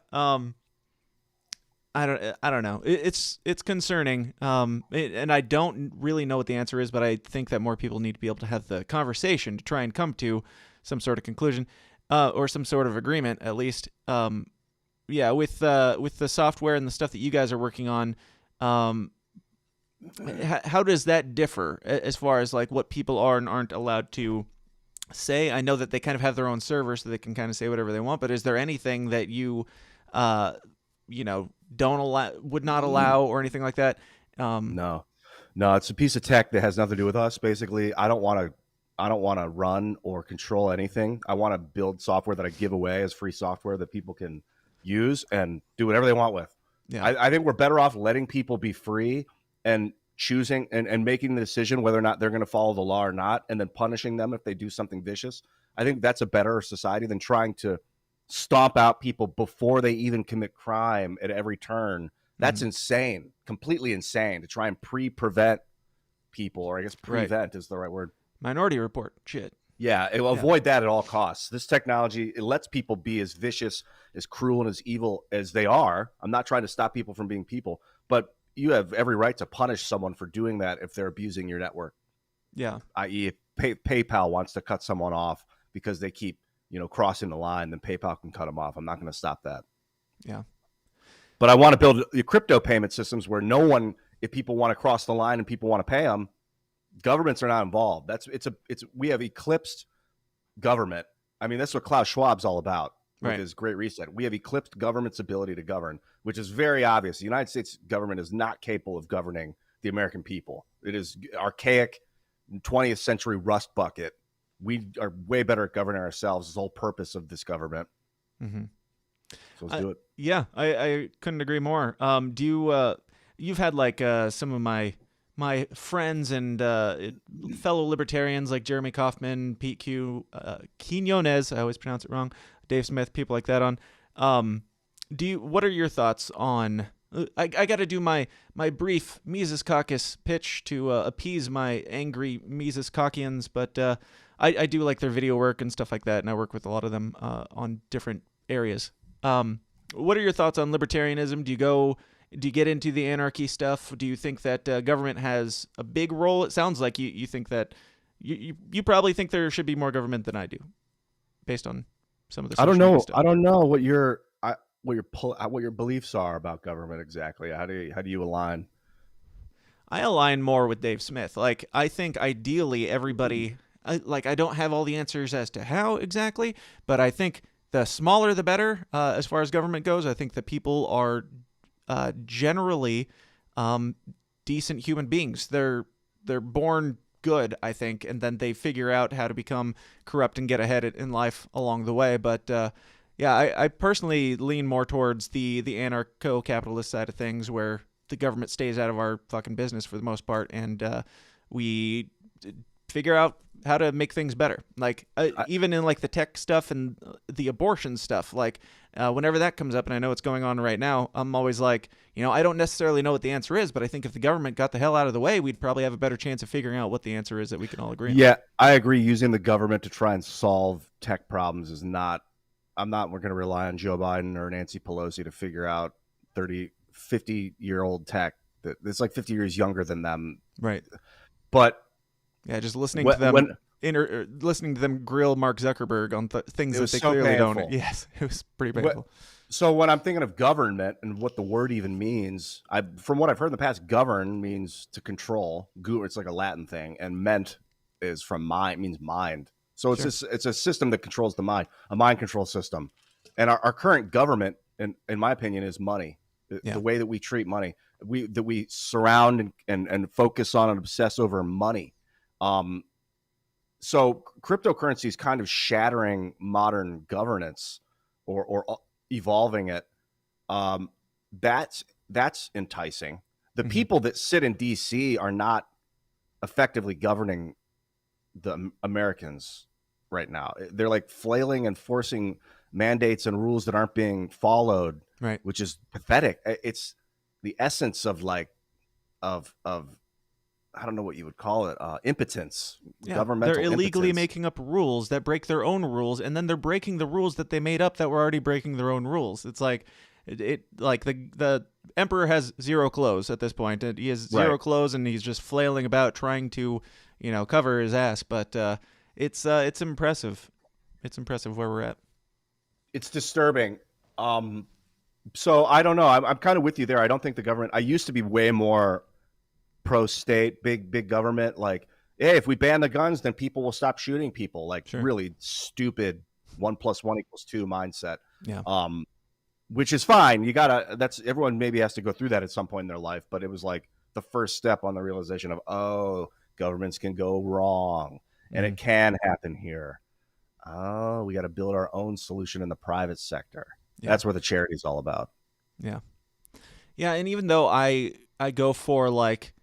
I don't know. It's concerning, and I don't really know what the answer is, but I think that more people need to be able to have the conversation to try and come to some sort of conclusion, or some sort of agreement, at least. With the software and the stuff that you guys are working on, how does that differ as far as like what people are and aren't allowed to say? I know that they kind of have their own server, so they can kind of say whatever they want, but is there anything that you would not allow or anything like that? No, it's a piece of tech that has nothing to do with us. Basically, I don't want to run or control anything. I want to build software that I give away as free software that people can use and do whatever they want with. Yeah. I think we're better off letting people be free and choosing and making the decision whether or not they're going to follow the law or not, and then punishing them if they do something vicious. I think that's a better society than trying to stomp out people before they even commit crime at every turn. That's insane, completely insane, to try and prevent people, or I guess prevent is the right word. Minority Report shit. Yeah, it will avoid that at all costs. This technology, it lets people be as vicious, as cruel, and as evil as they are. I'm not trying to stop people from being people, but you have every right to punish someone for doing that if they're abusing your network. Yeah. I.e., if PayPal wants to cut someone off because they keep, crossing the line, then PayPal can cut them off. I'm not going to stop that. Yeah. But I want to build crypto payment systems where no one, if people want to cross the line and people want to pay them, governments are not involved. We have eclipsed government. I mean, that's what Klaus Schwab's all about with his Great Reset. We have eclipsed government's ability to govern, which is very obvious. The United States government is not capable of governing the American people. It is archaic, 20th century rust bucket. We are way better at governing ourselves. It's the whole purpose of this government. Mm-hmm. So let's do it. Yeah, I couldn't agree more. Do you you've had like some of my friends and fellow libertarians like Jeremy Kauffman, Pete Quinones, I always pronounce it wrong, Dave Smith, people like that on. What are your thoughts on? I got to do my brief Mises Caucus pitch to appease my angry Mises Caucasians, but I do like their video work and stuff like that, and I work with a lot of them on different areas. What are your thoughts on libertarianism? Do you get into the anarchy stuff? Do you think that government has a big role? It sounds like you think that you probably think there should be more government than I do, based on some of the. I don't know. Stuff. I don't know what your beliefs are about government exactly. How do you align? I align more with Dave Smith. Like, I think ideally everybody. I don't have all the answers as to how exactly, but I think the smaller the better as far as government goes. I think that people are generally decent human beings. They're born good, I think, and then they figure out how to become corrupt and get ahead in life along the way. But I personally lean more towards the anarcho-capitalist side of things, where the government stays out of our fucking business for the most part, and we figure out how to make things better. Like even in like the tech stuff and the abortion stuff, like whenever that comes up, and I know it's going on right now, I'm always like, I don't necessarily know what the answer is, but I think if the government got the hell out of the way, we'd probably have a better chance of figuring out what the answer is that we can all agree on. Yeah, I agree. Using the government to try and solve tech problems is not, we're going to rely on Joe Biden or Nancy Pelosi to figure out 50-year-old tech that's like 50 years younger than them. Right. But yeah, just listening to them listening to them grill Mark Zuckerberg on things that they clearly don't. Yes, it was pretty painful. So when I'm thinking of government and what the word even means, from what I've heard in the past, govern means to control. It's like a Latin thing, and ment is from mind, means mind. So it's a system that controls the mind, a mind control system. And our current government, in my opinion, is money. The way that we treat money, that we surround and focus on and obsess over money. So cryptocurrency is kind of shattering modern governance or evolving it. That's enticing. The people that sit in DC are not effectively governing the Americans right now. They're like flailing and forcing mandates and rules that aren't being followed, right? Which is pathetic. It's the essence of I don't know what you would call it, impotence. Yeah, governmental they're illegally impotence. making up rules that break their own rules, and then they're breaking the rules that they made up that were already breaking their own rules. It's like like the emperor has zero clothes at this point, and he has zero clothes, and he's just flailing about trying to, cover his ass. But it's impressive. It's impressive where we're at. It's disturbing. So I don't know. I'm kind of with you there. I don't think the government. I used to be way more pro-state, big government. Like, hey, if we ban the guns, then people will stop shooting people. Like, really stupid 1 + 1 = 2 mindset. Yeah. Which is fine. Everyone maybe has to go through that at some point in their life. But it was like the first step on the realization of, governments can go wrong, and it can happen here. We got to build our own solution in the private sector. That's where the charity is all about. Yeah. Yeah, and even though I go for like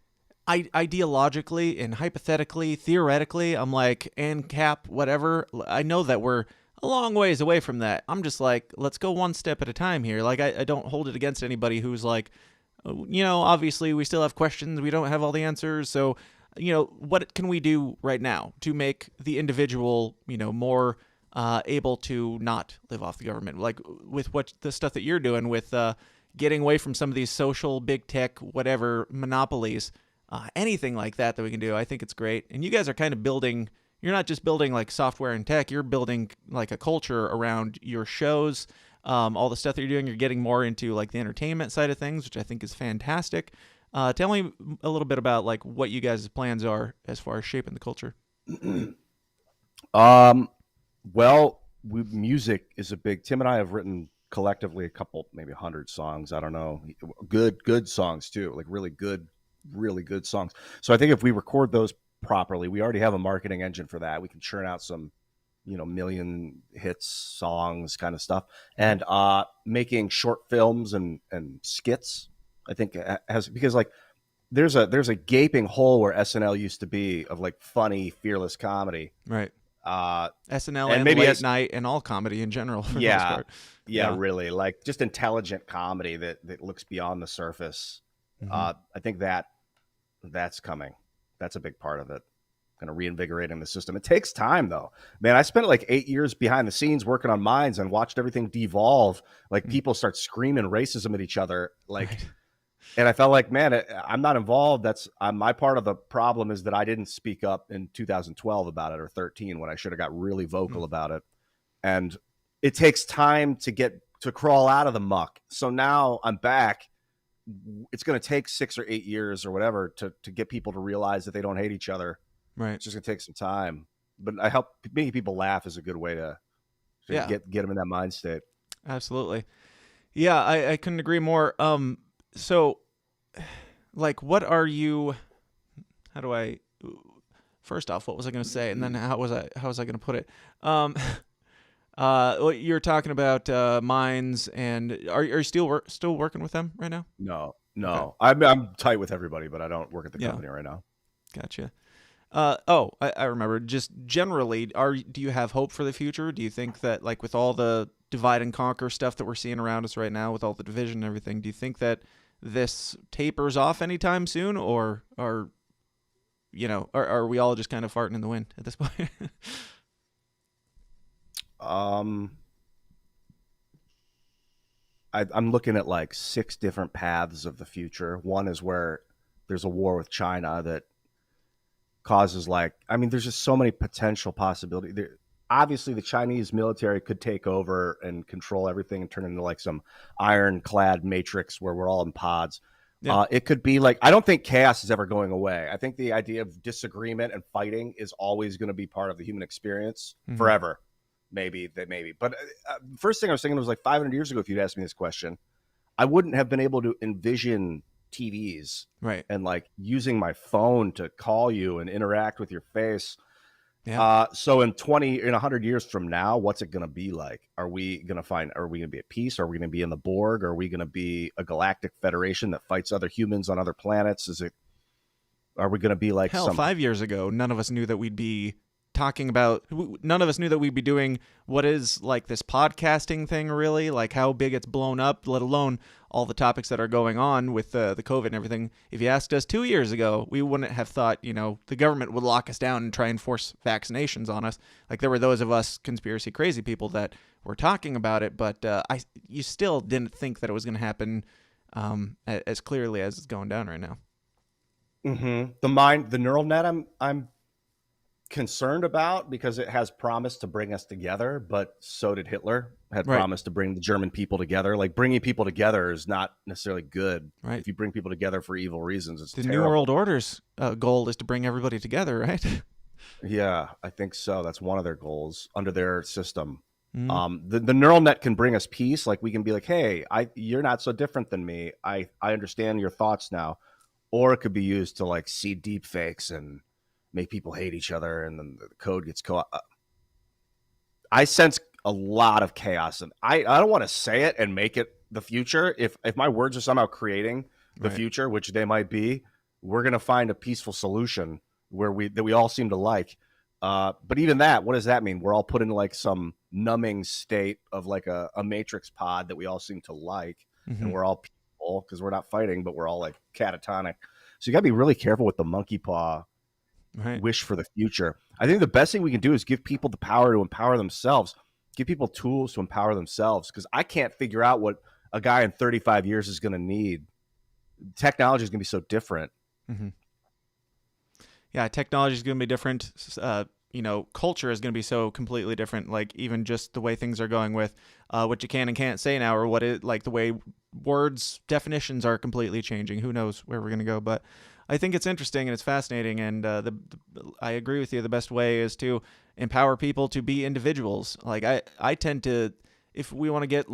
ideologically and hypothetically, theoretically, I'm like ANCAP, whatever. I know that we're a long ways away from that. I'm just like, let's go one step at a time here. Like I don't hold it against anybody who's like, obviously we still have questions. We don't have all the answers. So, what can we do right now to make the individual, more able to not live off the government? Like with what the stuff that you're doing with getting away from some of these social big tech, whatever monopolies, anything like that we can do. I think it's great. And you guys are kind of building, you're not just building like software and tech, you're building like a culture around your shows, all the stuff that you're doing. You're getting more into like the entertainment side of things, which I think is fantastic. Tell me a little bit about like what you guys' plans are as far as shaping the culture. Well, music is a big, Tim and I have written collectively a couple, maybe 100 songs. I don't know. Good songs too, like really good songs. So I think if we record those properly, we already have a marketing engine for that. We can churn out some, million hits, songs kind of stuff. And making short films and skits, I think because like there's a gaping hole where SNL used to be of like funny, fearless comedy. Right. SNL and maybe late night and all comedy in general. For the most part. Yeah, really, like just intelligent comedy that looks beyond the surface. I think that's coming. That's a big part of it. Kind of reinvigorating the system. It takes time though, man. I spent like 8 years behind the scenes working on Minds and watched everything devolve. Like people start screaming racism at each other. Like, right. And I felt like, man, I'm not involved. My part of the problem is that I didn't speak up in 2012 about it, or 13, when I should have got really vocal about it. And it takes time to crawl out of the muck. So now I'm back. It's going to take 6 or 8 years or whatever to get people to realize that they don't hate each other. Right. It's just going to take some time. But I help making people laugh is a good way to get them in that mind state. Absolutely. Yeah, I couldn't agree more. So, like, what are you? First off, what was I going to say, and then how was I going to put it? You're talking about Minds, and are you still working with them right now? No. Okay. I'm tight with everybody, but I don't work at the company right now. Gotcha. I remember. Just generally, do you have hope for the future? Do you think that, like, with all the divide and conquer stuff that we're seeing around us right now, with all the division and everything, do you think that this tapers off anytime soon, or are we all just kind of farting in the wind at this point? I'm looking at like 6 different paths of the future. One is where there's a war with China that causes there's just so many potential possibilities. Obviously, the Chinese military could take over and control everything and turn into like some ironclad matrix where we're all in pods. Yeah. It could be like, I don't think chaos is ever going away. I think the idea of disagreement and fighting is always going to be part of the human experience forever. Maybe. But first thing I was thinking was like 500 years ago, if you'd asked me this question, I wouldn't have been able to envision TVs, right, and like using my phone to call you and interact with your face. Yeah. So in 100 years from now, what's it going to be like? Are we going to be at peace? Are we going to be in the Borg? Are we going to be a galactic federation that fights other humans on other planets? Are we going to be like 5 years ago, none of us knew that we'd be talking about, none of us knew that we'd be doing what is like this podcasting thing, really, like how big it's blown up, let alone all the topics that are going on with the COVID and everything. If you asked us 2 years ago, we wouldn't have thought, the government would lock us down and try and force vaccinations on us. Like, there were those of us conspiracy crazy people that were talking about it, but you still didn't think that it was going to happen as clearly as it's going down right now. The neural net, I'm concerned about, because it has promised to bring us together, but so did Hitler had promised to bring the German people together. Like, bringing people together is not necessarily good. Right. If you bring people together for evil reasons, it's terrible. New World Order's goal is to bring everybody together, right? Yeah, I think so. That's one of their goals under their system. The neural net can bring us peace. Like, we can be like, hey, you're not so different than me. I understand your thoughts now. Or it could be used to like see deep fakes and make people hate each other, and then the code gets I sense a lot of chaos. And I don't want to say it and make it the future. If my words are somehow creating the future, which they might be, we're going to find a peaceful solution that we all seem to like. But even that, what does that mean? We're all put in like some numbing state of like a matrix pod that we all seem to like. And we're all people because we're not fighting, but we're all like catatonic. So you got to be really careful with the monkey paw wish for the future. I think the best thing we can do is give people the power to empower themselves, give people tools to empower themselves, because I can't figure out what a guy in 35 years is going to need. Technology is going to be so different. Yeah, technology is going to be different. Culture is going to be so completely different. Like even just the way things are going with what you can and can't say now, or the way words definitions are completely changing. Who knows where we're going to go? But I think it's interesting and it's fascinating. And I agree with you. The best way is to empower people to be individuals. Like I tend to, if we want to get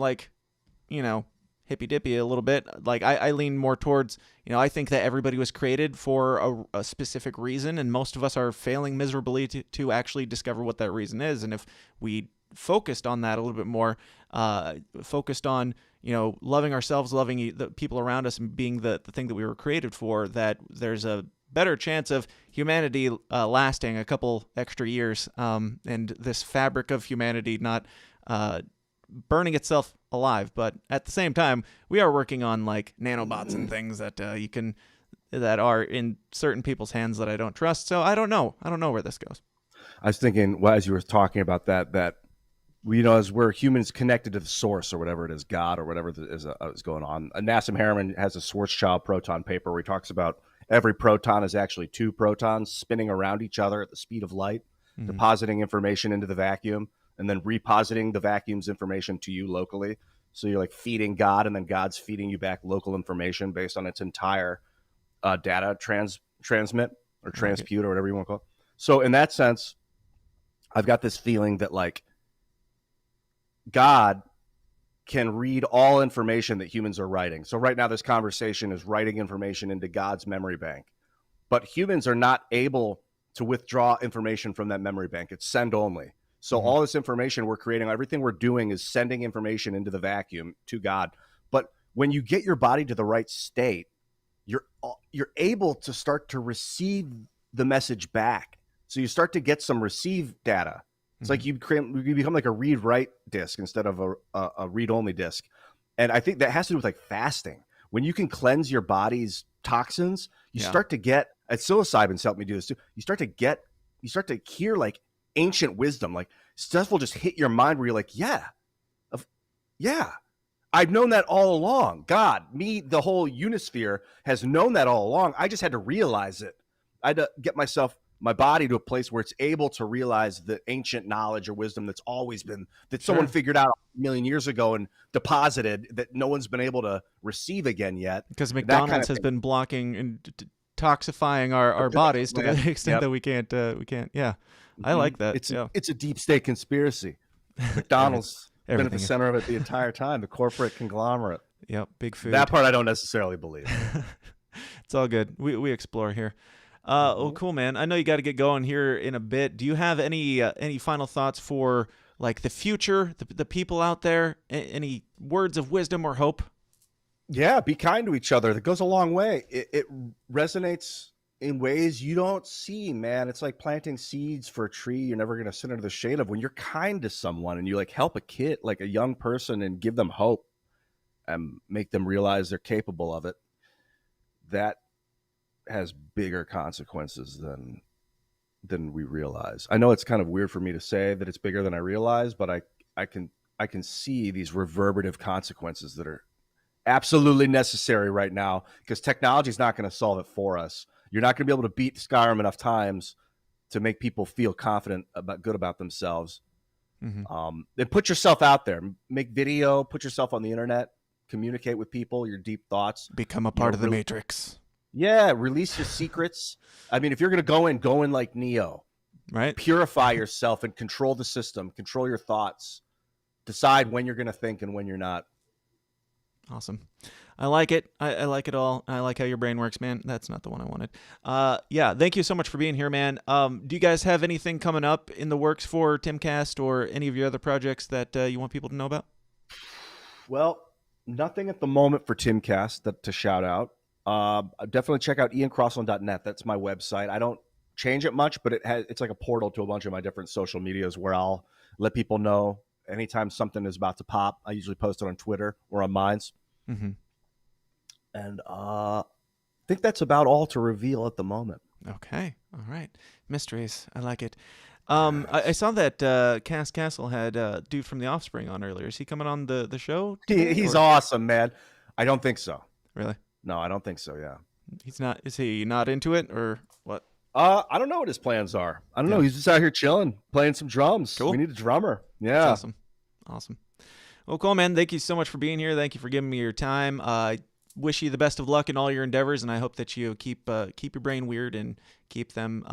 hippy dippy a little bit, like I lean more towards, I think that everybody was created for a specific reason, and most of us are failing miserably to actually discover what that reason is. And if we focused on that a little bit more, focused on loving ourselves, loving the people around us, and being the thing that we were created for, that there's a better chance of humanity lasting a couple extra years, and this fabric of humanity not burning itself alive. But at the same time, we are working on like nanobots and things that that are in certain people's hands that I don't trust. So I don't know where this goes. I was thinking, as you were talking about that as we're humans connected to the source or whatever it is, God or whatever is going on. Nassim Haramein has a Schwarzschild proton paper where he talks about every proton is actually two protons spinning around each other at the speed of light, depositing information into the vacuum, and then repositing the vacuum's information to you locally. So you're like feeding God, and then God's feeding you back local information based on its entire data transmit or transpute or whatever you want to call it. So in that sense, I've got this feeling that like God can read all information that humans are writing. So right now this conversation is writing information into God's memory bank, but humans are not able to withdraw information from that memory bank. It's send only. So all this information we're creating, everything we're doing is sending information into the vacuum to God. But when you get your body to the right state, you're able to start to receive the message back. So you start to get some receive data. It's like you become like a read-write disk instead of a read-only disk. And I think that has to do with like fasting. When you can cleanse your body's toxins, you start to get, psilocybin's helped me do this too. You start to hear like ancient wisdom, like stuff will just hit your mind where you're like, yeah, I've known that all along. God, the whole unisphere has known that all along. I just had to realize it. I had to get my body to a place where it's able to realize the ancient knowledge or wisdom that's always been, that someone figured out a million years ago and deposited, that no one's been able to receive again yet. Because McDonald's has been blocking and toxifying our bodies to the extent that we can't. Yeah, I like that. It's a deep state conspiracy. McDonald's been at the center of it the entire time. The corporate conglomerate. Yep, big food. That part I don't necessarily believe. It's all good. We explore here. Oh, cool, man. I know you got to get going here in a bit. Do you have any final thoughts for like the future, the people out there? Any words of wisdom or hope? Yeah, be kind to each other. That goes a long way. It resonates in ways you don't see, man. It's like planting seeds for a tree you're never going to sit under the shade of. When you're kind to someone and you like help a kid, like a young person, and give them hope and make them realize they're capable of it, that has bigger consequences than we realize. I know it's kind of weird for me to say that it's bigger than I realize, but I can see these reverberative consequences that are absolutely necessary right now, because technology is not going to solve it for us. You're not going to be able to beat Skyrim enough times to make people feel confident good about themselves. Then put yourself out there, make video, put yourself on the internet, communicate with people, your deep thoughts, become a part of the Matrix. Yeah, release your secrets. I mean, if you're going to go in like Neo, right? Purify yourself and control the system, control your thoughts, decide when you're going to think and when you're not. Awesome. I like it. I like it all. I like how your brain works, man. That's not the one I wanted. Yeah, thank you so much for being here, man. Do you guys have anything coming up in the works for Timcast or any of your other projects that you want people to know about? Well, nothing at the moment for Timcast to shout out. Definitely check out iancrossland.net. That's my website. I don't change it much, but it's like a portal to a bunch of my different social medias where I'll let people know anytime something is about to pop. I usually post it on Twitter or on Minds. Mm-hmm. And I think that's about all to reveal at the moment. Okay. All right. Mysteries. I like it. I saw that Cass Castle had dude from The Offspring on earlier. Is he coming on the show today, He's awesome, man. I don't think so. Really? No, I don't think so, yeah. He's not. Is he not into it or what? I don't know what his plans are. I don't know. He's just out here chilling, playing some drums. Cool. We need a drummer. Yeah. That's awesome. Well, cool, man. Thank you so much for being here. Thank you for giving me your time. Wish you the best of luck in all your endeavors, and I hope that you keep your brain weird and keep them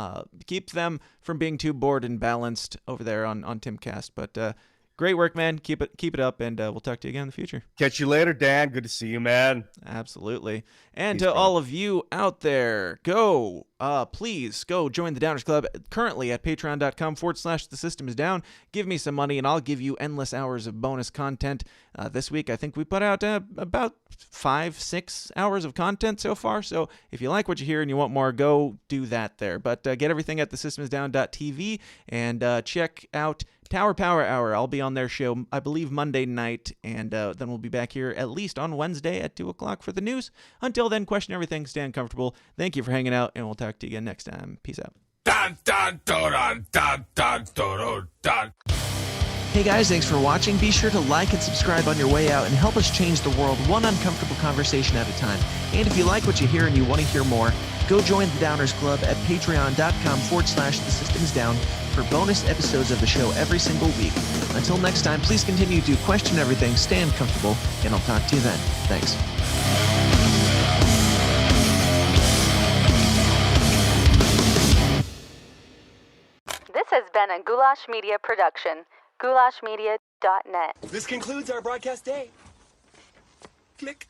from being too bored and balanced over there on Timcast. But great work, man. Keep it up, and we'll talk to you again in the future. Catch you later, Dan. Good to see you, man. Absolutely. And to all of you out there, please go join the Downers Club currently at patreon.com/The System Is Down. Give me some money and I'll give you endless hours of bonus content. This week, I think we put out about 5-6 hours of content so far. So if you like what you hear and you want more, go do that there. But get everything at thesystemisdown.tv and check out Tower Power Hour. I'll be on their show, I believe, Monday night, and then we'll be back here at least on Wednesday at 2 o'clock for the news. Until then, question everything, stay uncomfortable. Thank you for hanging out, and we'll talk to you again next time. Peace out. Hey guys, thanks for watching. Be sure to like and subscribe on your way out and help us change the world one uncomfortable conversation at a time. And if you like what you hear and you want to hear more, go join the Downers Club at patreon.com/The System Is Down for bonus episodes of the show every single week. Until next time, please continue to question everything, stay uncomfortable, and I'll talk to you then. Thanks. This has been a Goulash Media production. goulashmedia.net. This concludes our broadcast day. Click.